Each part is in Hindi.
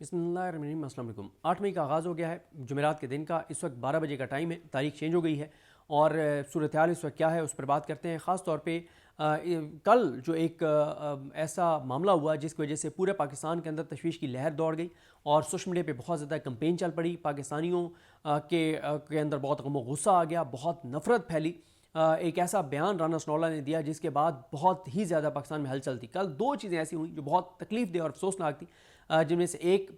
बिस्मिल्लाहिर्रहमानिर्रहीम। अस्सलाम वालेकुम। 8 मई का आगाज़ हो गया है, जुमेरात के दिन का। इस वक्त 12 बजे का टाइम है, तारीख चेंज हो गई है और सूरत हाल इस वक्त क्या है उस पर बात करते हैं। ख़ास तौर पे कल जो एक ऐसा मामला हुआ जिसकी वजह से पूरे पाकिस्तान के अंदर तशवीश की लहर दौड़ गई और सोशल मीडिया पे बहुत ज़्यादा कंपेन चल पड़ी। पाकिस्तानियों के अंदर बहुत गम गुस्सा आ गया, बहुत नफ़रत फैली। एक ऐसा बयान राना सनौला ने दिया जिसके बाद बहुत ही ज़्यादा पाकिस्तान में हलचल थी। कल दो चीज़ें ऐसी हुई जो बहुत तकलीफ़देह और अफसोसनाक थी, जिनमें से एक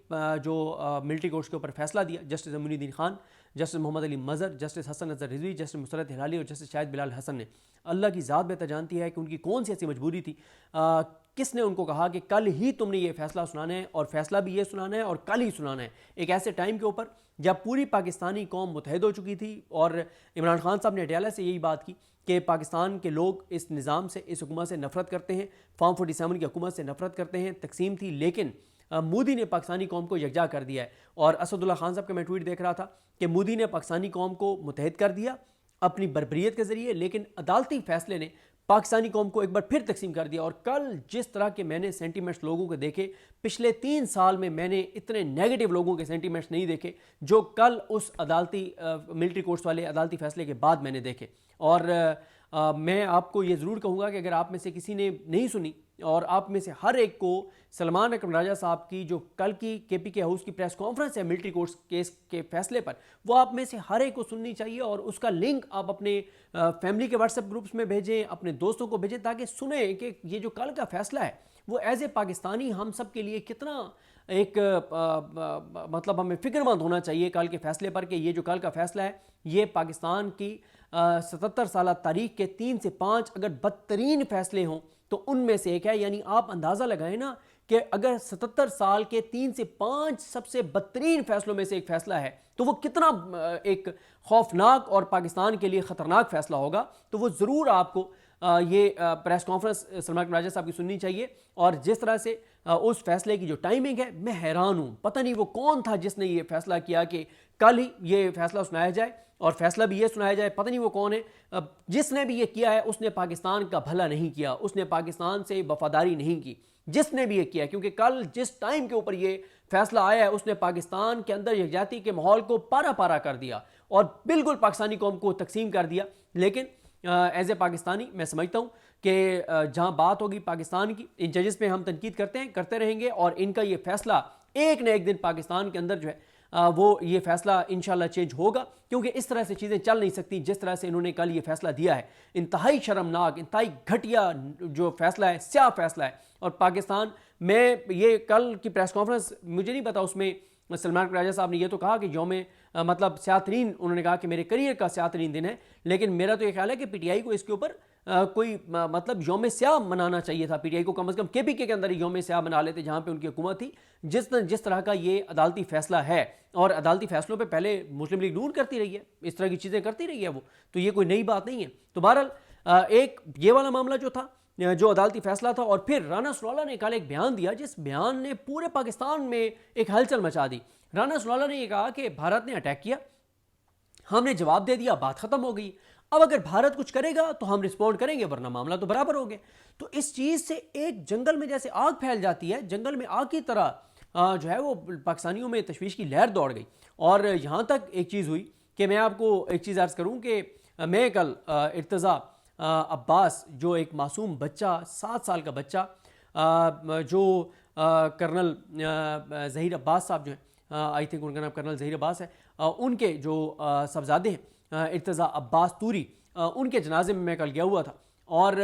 जो मिलिट्री कोर्ट्स के ऊपर फैसला दिया justice Aminuddin Khan, justice Mohammad Ali Mazhar, justice Hasan Nazar Rizvi, justice Musarrat Hilali और जस्टिस शाहिद बिलाल हसन ने। अल्लाह की ज़ात बेहतर जानती है कि उनकी कौन सी ऐसी मजबूरी थी, किसने उनको कहा कि कल ही तुमने ये फैसला सुनाना है और फैसला भी ये सुनाना है और कल ही सुनाना है, एक ऐसे टाइम के ऊपर जब पूरी पाकिस्तानी कौम मुतहद हो चुकी थी। और इमरान खान साहब ने अडयाला से यही बात की कि पाकिस्तान के लोग इस निज़ाम से, इस हुकूमत से नफ़रत करते हैं, फॉर्म 47 की हुकूमत से नफ़रत करते हैं। तकसीम थी लेकिन मोदी ने पाकिस्तानी कौम को यकजा कर दिया है। और असदुल्ला खान साहब का मैं ट्वीट देख रहा था कि मोदी ने पाकिस्तानी कौम को मुतहद कर दिया अपनी बरबरीत के ज़रिए, लेकिन अदालती फ़ैसले ने पाकिस्तानी कौम को एक बार फिर तकसीम कर दिया। और कल जिस तरह के मैंने सेंटीमेंट्स लोगों के देखे, पिछले 3 साल में मैंने इतने नेगेटिव लोगों के सेंटीमेंट्स नहीं देखे जो कल उस अदालती मिलिट्री कोर्ट्स वाले अदालती फ़ैसले के बाद मैंने देखे। और मैं आपको ये ज़रूर कहूँगा कि अगर आप में से किसी ने नहीं सुनी और आप में से हर एक को सलमान अकरम राजा साहब की जो कल की KPK हाउस की प्रेस कॉन्फ्रेंस है मिलिट्री कोर्ट्स केस के फैसले पर, वो आप में से हर एक को सुननी चाहिए और उसका लिंक आप अपने फैमिली के व्हाट्सएप ग्रुप्स में भेजें, अपने दोस्तों को भेजें, ताकि सुने कि ये जो कल का फैसला है वो एज ए पाकिस्तानी हम सब के लिए कितना एक मतलब हमें फिक्रमंद होना चाहिए कल के फैसले पर कि ये जो कल का फैसला है ये पाकिस्तान की 77 साल तारीख के 3 से 5 अगर बदतरीन फैसले हों तो उनमें से एक है। यानी आप अंदाज़ा लगाएं ना कि अगर 77 साल के 3 से 5 सबसे बदतरीन फैसलों में से एक फैसला है तो वो कितना एक खौफनाक और पाकिस्तान के लिए ख़तरनाक फैसला होगा। तो वो ज़रूर आपको ये प्रेस कॉन्फ्रेंस सलमान राजा साहब की सुननी चाहिए। और जिस तरह से उस फैसले की जो टाइमिंग है, मैं हैरान हूँ। पता नहीं वो कौन था जिसने ये फैसला किया कि कल ही ये फैसला सुनाया जाए और फैसला भी ये सुनाया जाए। पता नहीं वो कौन है, जिसने भी ये किया है उसने पाकिस्तान का भला नहीं किया, उसने पाकिस्तान से वफादारी नहीं की जिसने भी ये किया। क्योंकि कल जिस टाइम के ऊपर ये फैसला आया है उसने पाकिस्तान के अंदर यकजाती के माहौल को पारा पारा कर दिया और बिल्कुल पाकिस्तानी कौम को तकसीम कर दिया। लेकिन एज ए पाकिस्तानी मैं समझता हूँ कि जहाँ बात होगी पाकिस्तान की, इन जजेस पे हम तनकीद करते हैं, करते रहेंगे और इनका ये फैसला एक न एक दिन पाकिस्तान के अंदर जो है वो ये फैसला इंशाल्लाह चेंज होगा। क्योंकि इस तरह से चीज़ें चल नहीं सकती जिस तरह से इन्होंने कल ये फैसला दिया है। इंतहाई शर्मनाक, इंतहाई घटिया जो फैसला है, स्याह फैसला है। और पाकिस्तान में ये कल की प्रेस कॉन्फ्रेंस, मुझे नहीं पता उसमें सलमान राजा साहब ने ये तो कहा कि यौम मतलब स्यातरीन, उन्होंने कहा कि मेरे करियर का स्यातरीन दिन है, लेकिन मेरा तो ये ख्याल है कि PTI को इसके ऊपर कोई मतलब यौम स्याह मनाना चाहिए था। PTI को कम से कम KPK के अंदर यौम स्याह मना लेते जहाँ पे उनकी हुकूमत थी। जिस तरह का ये अदालती फैसला है, और अदालती फैसलों पे पहले मुस्लिम लीग नून करती रही है, इस तरह की चीज़ें करती रही है वो, तो ये कोई नई बात नहीं है। तो बहरहाल एक ये वाला मामला जो था, जो अदालती फैसला था, और फिर राना सनौला ने कल एक बयान दिया जिस बयान ने पूरे पाकिस्तान में एक हलचल मचा दी। राना सनौला ने यह कहा कि भारत ने अटैक किया, हमने जवाब दे दिया, बात खत्म हो गई। अब अगर भारत कुछ करेगा तो हम रिस्पॉन्ड करेंगे, वरना मामला तो बराबर हो गया। तो इस चीज़ से एक जंगल में जैसे आग फैल जाती है, जंगल में आग की तरह जो है वो पाकिस्तानियों में तशवीश की लहर दौड़ गई। और यहाँ तक एक चीज़ हुई कि मैं आपको एक चीज़ अर्ज़ करूँ कि मैं कल इर्तज़ा अब्बास, जो एक मासूम बच्चा, 7 साल का बच्चा, जो कर्नल ज़हीर अब्बास साहब जो हैं, आई थिंक उनका नाम कर्नल ज़हीर अब्बास है, उनके जो साहबजादे हैं इर्तज़ा अब्बास तूरी, उनके जनाजे में मैं कल गया हुआ था। और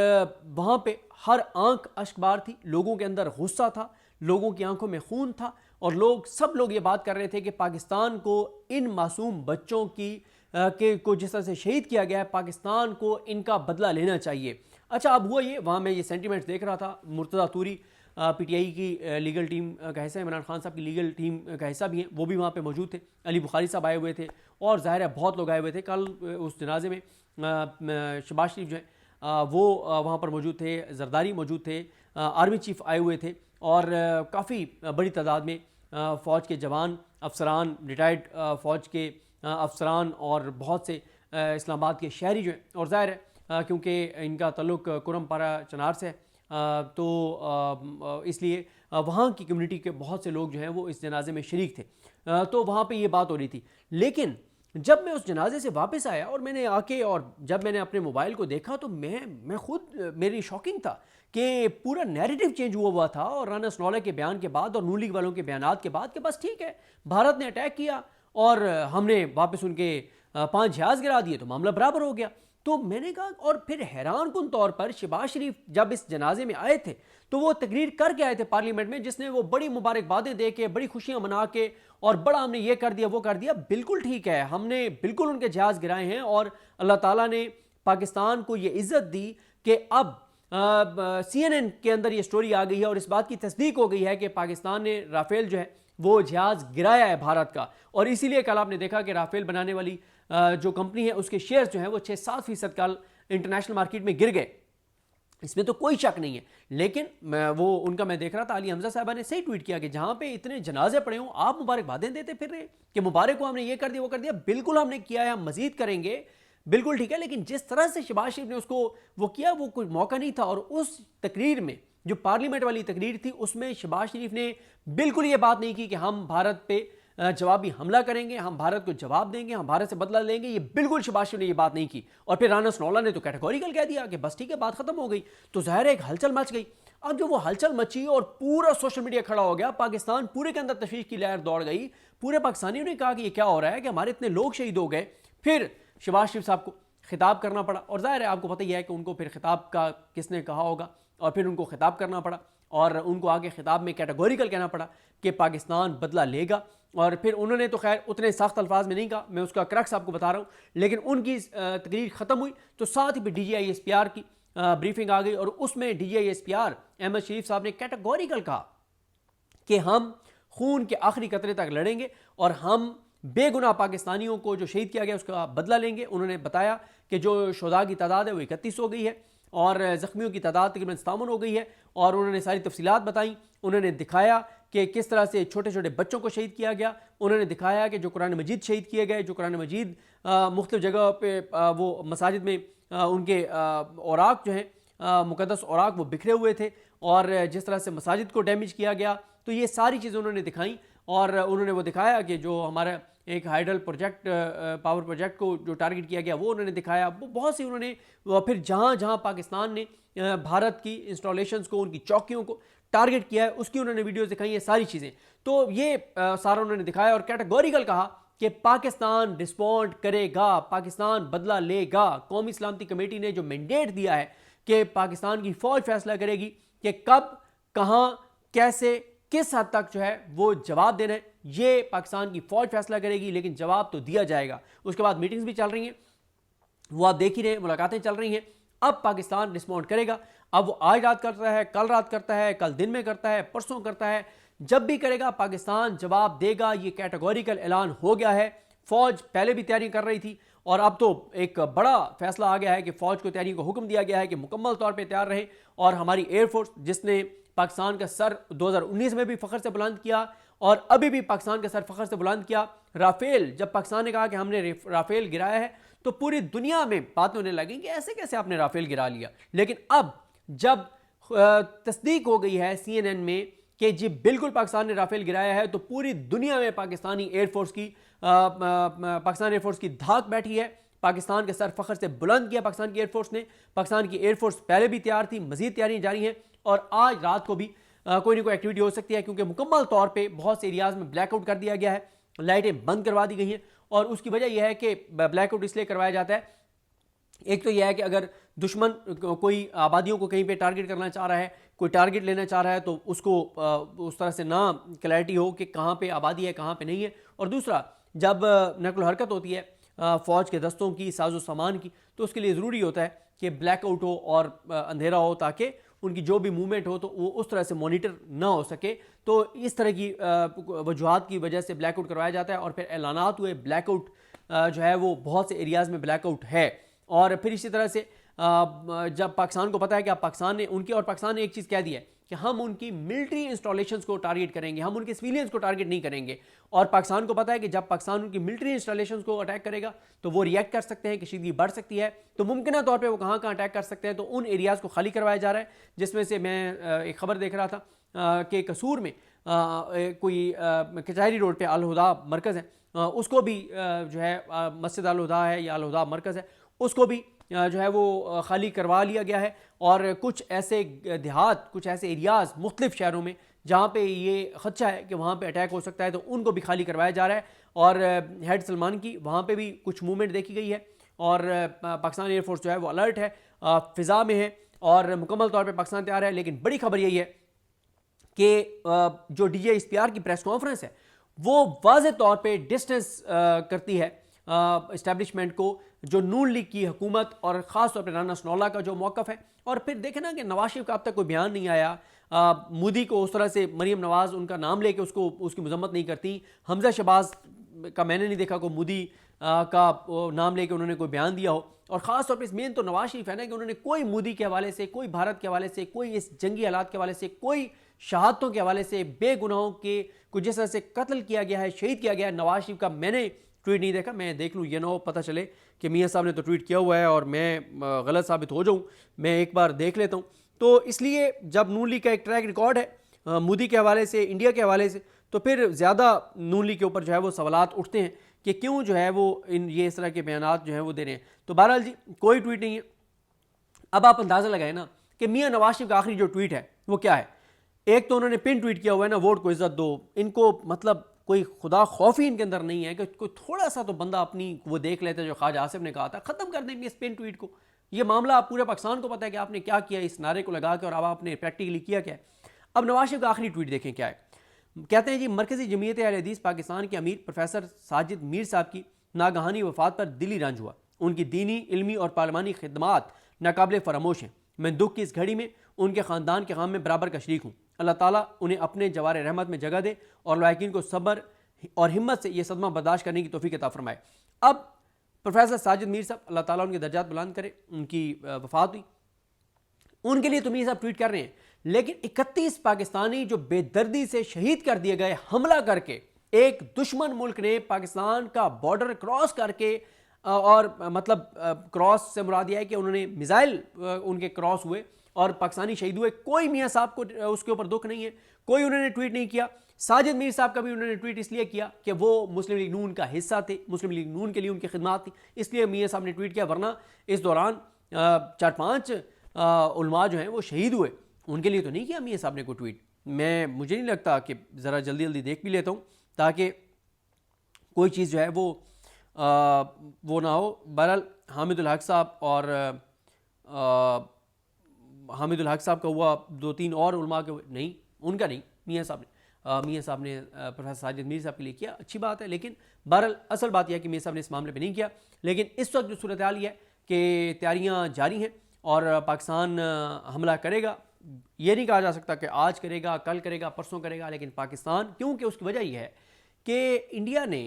वहाँ पे हर आंख अश्कबार थी, लोगों के अंदर गुस्सा था, लोगों की आंखों में खून था, और सब लोग ये बात कर रहे थे कि पाकिस्तान को इन मासूम बच्चों को जिस तरह से शहीद किया गया है, पाकिस्तान को इनका बदला लेना चाहिए। अच्छा, अब हुआ ये, वहाँ मैं ये सेंटीमेंट्स देख रहा था, मुर्तज़ा तूरी PTI की लीगल टीम का हिस्सा है, इमरान खान साहब की लीगल टीम का हिस्सा भी हैं, वो भी वहाँ पे मौजूद थे। अली बुखारी साहब आए हुए थे और ज़ाहिर है बहुत लोग आए हुए थे कल उस जनाजे में। शहबाज शरीफ जो है वो वहाँ पर मौजूद थे, जरदारी मौजूद थे, आर्मी चीफ आए हुए थे, और काफ़ी बड़ी तादाद में फ़ौज के जवान, अफसरान, रिटायर्ड फ़ौज के अफसरान और बहुत से इस्लामाबाद के शहरी जो हैं। और ज़ाहिर है क्योंकि इनका तल्लुक़ कुरमपारा चनार से है, तो इसलिए वहाँ की कम्युनिटी के बहुत से लोग जो हैं वो इस जनाजे में शरीक थे। तो वहाँ पे ये बात हो रही थी। लेकिन जब मैं उस जनाजे से वापस आया और मैंने आके और जब मैंने अपने मोबाइल को देखा तो मैं खुद मेरी शॉकिंग था कि पूरा नैरेटिव चेंज हुआ था। और राना सनौला के बयान के बाद और नून लीग वालों के बयानात के बाद कि बस ठीक है, भारत ने अटैक किया और हमने वापस उनके 5 जहाज गिरा दिए तो मामला बराबर हो गया। तो मैंने कहा, और फिर हैरान कुन तौर पर शहबाज शरीफ जब इस जनाजे में आए थे तो वो तकरीर करके आए थे पार्लियामेंट में, जिसने वो बड़ी मुबारकबादें दे के, बड़ी खुशियां मना के, और बड़ा हमने ये कर दिया वो कर दिया। बिल्कुल ठीक है, हमने बिल्कुल उनके जहाज गिराए हैं और अल्लाह ताला ने पाकिस्तान को ये इज्जत दी कि अब CNN के अंदर ये स्टोरी आ गई है और इस बात की तस्दीक हो गई है कि पाकिस्तान ने राफेल जो है वो जहाज गिराया है भारत का। और इसीलिए कल आपने देखा कि राफेल बनाने वाली जो कंपनी है उसके शेयर्स जो हैं वो 6-7% कल इंटरनेशनल मार्केट में गिर गए। इसमें तो कोई शक नहीं है। लेकिन मैं देख रहा था, अली हमजा साहबा ने सही ट्वीट किया कि जहां पे इतने जनाजे पड़े हों आप मुबारकबादें देते फिर रहे कि मुबारक को हमने ये कर दिया वो कर दिया। बिल्कुल हमने किया है, हम मजीद करेंगे, बिल्कुल ठीक है। लेकिन जिस तरह से शहबाज शरीफ ने उसको वो किया वो कोई मौका नहीं था। और उस तकरीर में जो पार्लियामेंट वाली तकरीर थी उसमें शहबाज शरीफ ने बिल्कुल ये बात नहीं की कि हम भारत पे जवाबी हमला करेंगे, हम भारत को जवाब देंगे, हम भारत से बदला लेंगे। ये बिल्कुल शहबाज शरीफ ने ये बात नहीं की। और फिर राना सनौला ने तो कैटेगोरिकल कह दिया कि बस ठीक है, बात खत्म हो गई। तो जाहिर है एक हलचल मच गई। अब जो वो हलचल मची और पूरा सोशल मीडिया खड़ा हो गया, पाकिस्तान पूरे के अंदर तशवीश की लहर दौड़ गई। पूरे पाकिस्तानियों ने कहा कि ये क्या हो रहा है कि हमारे इतने लोग शहीद हो गए। फिर शहबाज शरीफ साहब को खिताब करना पड़ा और जाहिर है आपको पता ही है कि उनको फिर खिताब का किसने कहा होगा और फिर उनको खिताब करना पड़ा और उनको आगे खिताब में कैटेगोरिकल कहना पड़ा कि पाकिस्तान बदला लेगा। और फिर उन्होंने तो खैर उतने सख्त अल्फाज में नहीं कहा, मैं उसका क्रक्स आपको बता रहा हूँ। लेकिन उनकी तकरीर ख़त्म हुई तो साथ ही DGI-SPR की ब्रीफिंग आ गई और उसमें DGI-SPR अहमद शरीफ साहब ने कैटेगोरिकल कहा कि हम खून के आखिरी कतरे तक लड़ेंगे और हम बेगुनाह पाकिस्तानियों को जो शहीद किया गया उसका बदला लेंगे। उन्होंने बताया कि जो शुहदा की तादाद है वो 31 हो गई है और ज़ख्मियों की तादाद तकरीबन 57 हो गई है। और उन्होंने सारी तफसीलात बताई। उन्होंने दिखाया कि किस तरह से छोटे छोटे बच्चों को शहीद किया गया। उन्होंने दिखाया कि जो कुरान मजीद शहीद किए गए, जो कुरान मजीद मुख्तलिफ जगह पे वो मसाजिद में उनके औराक जो हैं मुकद्दस औराक वो बिखरे हुए थे और जिस तरह से मसाजिद को डैमेज किया गया। तो ये सारी चीज़ें उन्होंने दिखाई और उन्होंने वो दिखाया कि जो हमारा एक हाइडल प्रोजेक्ट पावर प्रोजेक्ट को जो टारगेट किया गया वो उन्होंने दिखाया। वो बहुत सी उन्होंने फिर जहाँ जहाँ पाकिस्तान ने भारत की इंस्टॉलेशंस को, उनकी चौकियों को टारगेट किया है उसकी उन्होंने वीडियोस दिखाई है, सारी चीज़ें। तो ये सारा उन्होंने दिखाया और कैटेगोरिकल कहा कि पाकिस्तान रिस्पॉन्ड करेगा, पाकिस्तान बदला लेगा। कौमी सलामती कमेटी ने जो मैंडेट दिया है कि पाकिस्तान की फ़ौज फैसला करेगी कि कब, कहाँ, कैसे, किस हद तक जो है वो जवाब देना है, ये पाकिस्तान की फ़ौज फैसला करेगी। लेकिन जवाब तो दिया जाएगा। उसके बाद मीटिंग्स भी चल रही हैं, वो आप देख ही रहे हैं, मुलाकातें चल रही हैं। अब पाकिस्तान रिस्पॉन्ड करेगा। अब वो आज रात करता है, कल रात करता है, कल दिन में करता है, परसों करता है, जब भी करेगा पाकिस्तान जवाब देगा। ये कैटेगोरिकल ऐलान हो गया है। फ़ौज पहले भी तैयारी कर रही थी और अब तो एक बड़ा फैसला आ गया है कि फ़ौज को तैयारी को हुक्म दिया गया है कि मुकम्मल तौर पर तैयार रहे। और हमारी एयरफोर्स जिसने पाकिस्तान का सर 2019 में भी फ़ख्र से बुलंद किया और अभी भी पाकिस्तान का सर फ़ख्र से बुलंद किया। राफेल, जब पाकिस्तान ने कहा कि हमने राफेल गिराया है तो पूरी दुनिया में बातें होने लगी कि ऐसे कैसे आपने राफेल गिरा लिया। लेकिन अब जब तस्दीक हो गई है CNN में कि जी बिल्कुल पाकिस्तान ने राफेल गिराया है तो पूरी दुनिया में पाकिस्तानी एयरफोर्स की धाक बैठी है। पाकिस्तान के सर फ़ख्र से बुलंद किया पाकिस्तान की एयरफोर्स ने। पाकिस्तान की एयरफोर्स पहले भी तैयार थी, मजीद तैयारियां जारी हैं और आज रात को भी कोई ना कोई एक्टिविटी हो सकती है क्योंकि मुकम्मल तौर पे बहुत से एरियाज़ में ब्लैकआउट कर दिया गया है, लाइटें बंद करवा दी गई हैं। और उसकी वजह यह है कि ब्लैकआउट इसलिए करवाया जाता है, एक तो यह है कि अगर दुश्मन कोई आबादियों को कहीं पे टारगेट करना चाह रहा है, कोई टारगेट लेना चाह रहा है तो उसको उस तरह से ना क्लैरिटी हो कि कहाँ पे आबादी है कहाँ पे नहीं है। और दूसरा, जब नकल हरकत होती है फ़ौज के दस्तों की, साजो सामान की, तो उसके लिए ज़रूरी होता है कि ब्लैकआउट हो और अंधेरा हो ताकि उनकी जो भी मूवमेंट हो तो वो उस तरह से मॉनिटर ना हो सके। तो इस तरह की वजूहात की वजह से ब्लैकआउट करवाया जाता है और फिर ऐलानात हुए ब्लैकआउट जो है वो बहुत से एरियाज़ में ब्लैकआउट है। और फिर इसी तरह से जब पाकिस्तान को पता है कि पाकिस्तान ने एक चीज़ कह दी है कि हम उनकी मिलिट्री इंस्टॉलेशंस को टारगेट करेंगे, हम उनके सिविलियंस को टारगेट नहीं करेंगे। और पाकिस्तान को पता है कि जब पाकिस्तान उनकी मिलिट्री इंस्टॉलेशंस को अटैक करेगा तो वो रिएक्ट कर सकते हैं, कशीदगी बढ़ सकती है। तो मुमकिन तौर पे वो कहाँ कहाँ अटैक कर सकते हैं, तो उन एरियाज़ को खाली करवाया जा रहा है। जिसमें से मैं एक खबर देख रहा था के कसूर में कोई कचहरी रोड पे अल हुदा मरकज़ है, उसको भी जो है मस्जिद अल हुदा है या अल हुदा मरकज़ है, उसको भी जो है वो खाली करवा लिया गया है। और कुछ ऐसे देहात, कुछ ऐसे एरियाज़ मुख्तलिफ शहरों में जहाँ पे ये खदशा है कि वहाँ पे अटैक हो सकता है, तो उनको भी खाली करवाया जा रहा है। और हेड सलमान की वहाँ पे भी कुछ मूवमेंट देखी गई है और पाकिस्तान एयरफोर्स जो है वो अलर्ट है, फ़िज़ा में है और मुकम्मल तौर पे पाकिस्तान तैयार है। लेकिन बड़ी खबर यही है कि जो DGISPR की प्रेस कॉन्फ्रेंस है वो वाज़ेह तौर पे डिस्टेंस करती है इस्टेब्लिशमेंट को, जो नून लीग की हुकूमत और ख़ास तौर पर राना सनौल्ला का जो मौक़िफ़ है। और फिर देखें ना कि नवाज शरीफ का अब तक कोई बयान नहीं आया, मोदी को उस तरह से मरीम नवाज़ उनका नाम लेके उसकी मजम्मत नहीं करती, हमजा शहबाज का मैंने नहीं देखा कोई मोदी का नाम लेके उन्होंने कोई बयान दिया हो। और ख़ास तौर पर मेन तो नवाज शरीफ है ना कि उन्होंने कोई मोदी के हवाले से, कोई भारत के हवाले से, कोई इस जंगी हालात के हवाले से, कोई शहादतों के हवाले से, बेगुनाहों के को जिस तरह से कत्ल किया गया है, शहीद किया गया है नवाज शरीफ का, मैंने ट्वीट नहीं देखा। मैं देख लूँ, ये ना हो पता चले कि मियाँ साहब ने तो ट्वीट किया हुआ है और मैं गलत साबित हो जाऊँ, मैं एक बार देख लेता हूँ। तो इसलिए जब नून लीग का एक ट्रैक रिकॉर्ड है मोदी के हवाले से, इंडिया के हवाले से, तो फिर ज़्यादा नून लीग के ऊपर जो है वो सवालात उठते हैं कि क्यों जो है वो ये इस तरह के बयानात जो हैं वो दे रहे हैं। तो बहरहाल जी कोई ट्वीट नहीं है। अब आप अंदाज़ा लगाए ना कि मियाँ नवाज शरीफ का आखिरी जो ट्वीट है वो क्या है। एक तो उन्होंने पिन ट्वीट किया हुआ है ना, वोट को इज्जत दो। इनको मतलब कोई खुदा खौफ ही इनके अंदर नहीं है कि कोई थोड़ा सा तो बंदा अपनी वो देख लेते, जो ख्वाजा आसिफ ने कहा था, ख़त्म कर देंगे इस पिन ट्वीट को। ये मामला आप पूरे पाकिस्तान को पता है कि आपने क्या किया इस नारे को लगा के, और अब आपने प्रैक्टिकली किया क्या है। अब नवाज शरीफ का आखिरी ट्वीट देखें क्या है। कहते हैं जी, मरकज़ी जमीयत अहले हदीस पाकिस्तान के अमीर प्रोफेसर साजिद मीर साहब की नागहानी वफ़ात पर दिली रंज हुआ। उनकी दीनी, इल्मी और पार्लिमानी खिदमात नाकाबिले फरामोश हैं। मैं दुख की इस घड़ी में उनके ख़ानदान के ग़म में बराबर का शरीक हूँ। अल्लाह ताला उन्हें अपने जवार रहमत में जगह दे और लायकीन को सब्र और हिम्मत से यह सदमा बर्दाश्त करने की तौफीक अता फरमाए। अब प्रोफेसर साजिद मीर साहब, अल्लाह ताला उनके दर्जात बुलंद करे, उनकी वफ़ात हुई, उनके लिए तो मीर साहब ट्वीट कर रहे हैं। लेकिन 31 पाकिस्तानी जो बेदर्दी से शहीद कर दिए गए हमला करके, एक दुश्मन मुल्क ने पाकिस्तान का बॉर्डर क्रॉस करके, और मतलब क्रॉस से मुराद यह है कि उन्होंने मिसाइल उनके क्रॉस हुए और पाकिस्तानी शहीद हुए। कोई मियाँ साहब को उसके ऊपर दुख नहीं है, कोई उन्होंने ट्वीट नहीं किया। साजिद मीर साहब का भी उन्होंने ट्वीट इसलिए किया कि वो मुस्लिम लीग नून का हिस्सा थे, मुस्लिम लीग नून के लिए उनकी खिदमत थी, इसलिए मियाँ साहब ने ट्वीट किया। वरना इस दौरान 4-5 उलमा जो हैं वो शहीद हुए, उनके लिए तो नहीं किया मियाँ साहब ने कोई ट्वीट। मुझे नहीं लगता कि ज़रा जल्दी जल्दी देख भी लेता हूँ ताकि कोई चीज़ जो है वो ना हो। बहरहाल हामिदुल हक साहब और हामिदुल हक साहब का हुआ, 2-3 और उलमा के नहीं, उनका नहीं, मियाँ साहब ने प्रोफेसर साजिद मीर साहब के लिए किया, अच्छी बात है। लेकिन बहरहाल असल बात यह है कि मियाँ साहब ने इस मामले पे नहीं किया। लेकिन इस वक्त जो सूरत हाल ये है कि तैयारियाँ जारी हैं और पाकिस्तान हमला करेगा। ये नहीं कहा जा सकता कि आज करेगा, कल करेगा, परसों करेगा, लेकिन पाकिस्तान, क्योंकि उसकी वजह यह है कि इंडिया ने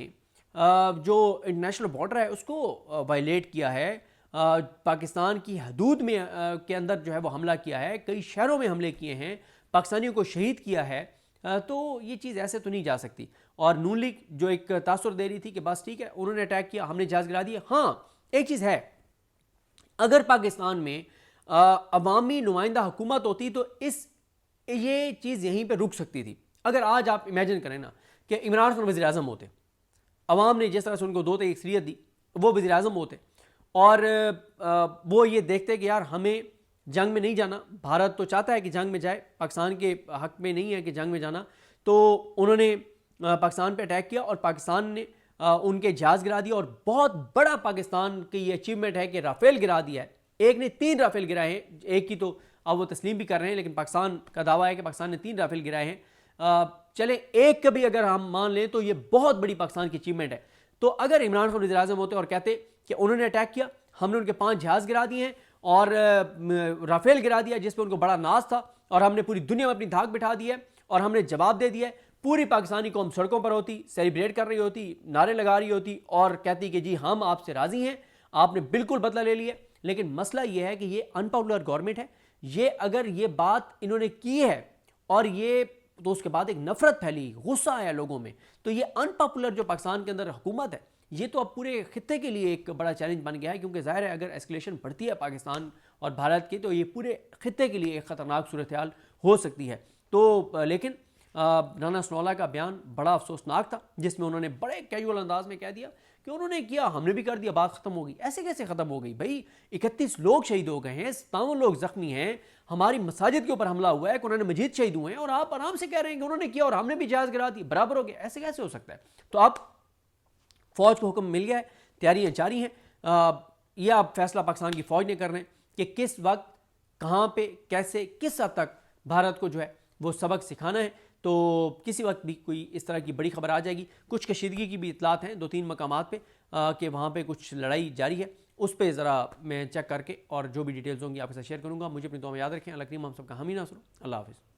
जो इंटरनेशनल बॉर्डर है उसको वायलेट किया है, पाकिस्तान की हदूद में के अंदर जो है वो हमला किया है, कई शहरों में हमले किए हैं, पाकिस्तानियों को शहीद किया है। तो ये चीज़ ऐसे तो नहीं जा सकती। और नून लीग जो एक तासुर दे रही थी कि बस ठीक है उन्होंने अटैक किया, हमने जहाज़ गिरा दिया। हाँ, एक चीज़ है, अगर पाकिस्तान में अवामी नुमाइंदा हुकूमत होती तो ये चीज़ यहीं पे रुक सकती थी। अगर आज आप इमेजिन करें ना कि इमरान खान वज़ीर आज़म होते, अवाम ने जिस तरह से उनको 2 अक्सरियत दी, वो वज़ीर आज़म होते और वो ये देखते कि यार हमें जंग में नहीं जाना, भारत तो चाहता है कि जंग में जाए, पाकिस्तान के हक में नहीं है कि जंग में जाना, तो उन्होंने पाकिस्तान पे अटैक किया और पाकिस्तान ने उनके जहाज़ गिरा दिया। और बहुत बड़ा पाकिस्तान की ये अचीवमेंट है कि राफेल गिरा दिया है। एक ने 3 राफेल गिराए हैं, एक की तो अब वो तस्लीम भी कर रहे हैं, लेकिन पाकिस्तान का दावा है कि पाकिस्तान ने 3 राफेल गिराए हैं। चले एक का भी अगर हम मान लें तो ये बहुत बड़ी पाकिस्तान की अचीवमेंट है। तो अगर इमरान खान वज़ीर आज़म होते और कहते कि उन्होंने अटैक किया, हमने उनके 5 जहाज़ गिरा दिए हैं और राफेल गिरा दिया जिस पर उनको बड़ा नाज था, और हमने पूरी दुनिया में अपनी धाक बिठा दी है और हमने जवाब दे दिया है, पूरी पाकिस्तानी कौम सड़कों पर होती, सेलिब्रेट कर रही होती, नारे लगा रही होती और कहती कि जी हम आपसे राज़ी हैं, आपने बिल्कुल बदला ले लिया। लेकिन मसला ये है कि ये अनपॉपुलर गवर्नमेंट है। ये अगर ये बात इन्होंने की है और ये तो उसके बाद एक नफरत फैली, गुस्सा आया लोगों में, तो ये अनपॉपुलर जो पाकिस्तान के अंदर हुकूमत है, ये तो अब पूरे खित्ते के लिए एक बड़ा चैलेंज बन गया है। क्योंकि ज़ाहिर है अगर एस्केलेशन बढ़ती है पाकिस्तान और भारत की, तो ये पूरे खित्ते के लिए एक ख़तरनाक सूरत हाल हो सकती है। तो लेकिन राना सनोल्ला का बयान बड़ा अफसोसनाक था, जिसमें उन्होंने बड़े कैजुअल अंदाज में कह दिया कि उन्होंने किया, हमने भी कर दिया, बात खत्म हो गई। ऐसे कैसे खत्म हो गई भाई? 31 लोग शहीद हो गए हैं, 57 लोग जख्मी हैं, हमारी मसाजिद के ऊपर हमला हुआ है, कुरान मजीद शहीद हुए हैं, और आप आराम से कह रहे हैं कि उन्होंने किया और हमने भी जहाज गिरा दी, बराबर हो गया। ऐसे कैसे हो सकता है? तो अब फौज को हुक्म मिल गया है, तैयारियां जारी हैं। यह अब फैसला पाकिस्तान की फौज ने करना है कि किस वक्त, कहाँ पे, कैसे, किस हद तक भारत को जो है वो सबक सिखाना है। तो किसी वक्त भी कोई इस तरह की बड़ी खबर आ जाएगी। कुछ कशीदगी की भी इतलात हैं 2-3 मकामात पे कि वहाँ पे कुछ लड़ाई जारी है, उस पर ज़रा मैं चेक करके और जो भी डिटेल्स होंगी आपके साथ शेयर करूँगा। मुझे अपनी दुआ में याद रखें। अल्लाह करीम हम सबका हामी नासर। अल्लाह हाफ़िज़।